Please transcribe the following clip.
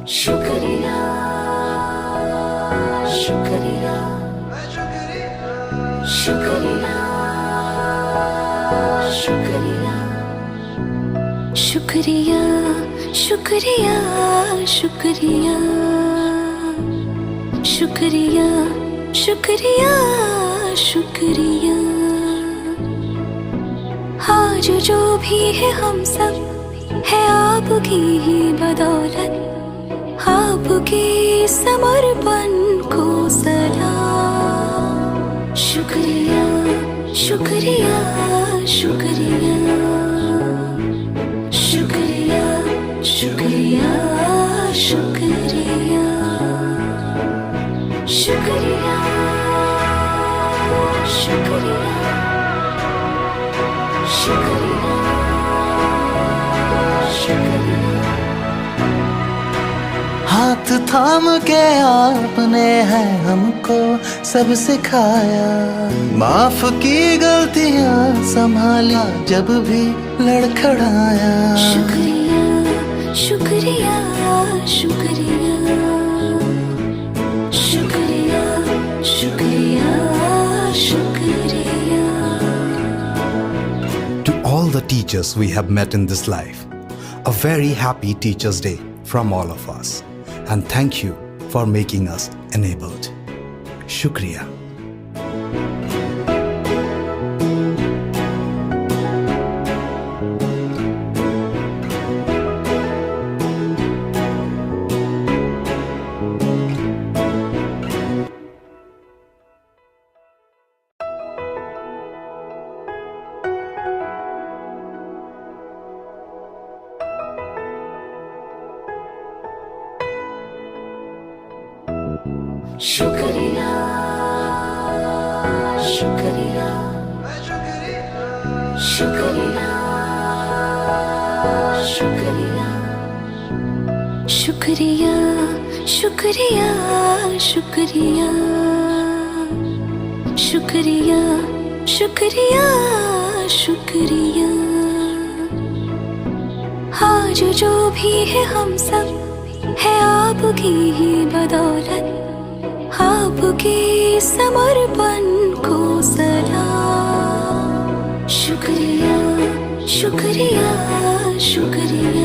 शुक्रिया शुक्रिया शुक्रिया शुक्रिया शुक्रिया शुक्रिया शुक्रिया शुक्रिया शुक्रिया शुक्रिया। आज जो भी है हम सब है आपकी ही बदौलत, आपके समर्पण को सलाम। शुक्रिया शुक्रिया शुक्रिया शुक्रिया शुक्रिया शुक्रिया शुक्रिया शुक्रिया शुक्रिया शुक्रिया। हाथ थाम के आपने है हमको सब सिखाया, माफ की गलतियां संभाला जब भी लड़खड़ाया। शुक्रिया शुक्रिया शुक्रिया शुक्रिया शुक्रिया शुक्रिया। To all the teachers we have met in this life, a very happy Teachers' Day from all of us. And thank you for making us enabled. Shukriya. शुक्रिया शुक्रिया शुक्रिया शुक्रिया शुक्रिया शुक्रिया शुक्रिया शुक्रिया शुक्रिया शुक्रिया। आज जो भी है हम सब है आपकी ही बदौलत, आपके समर्पण को सलाम। शुक्रिया शुक्रिया शुक्रिया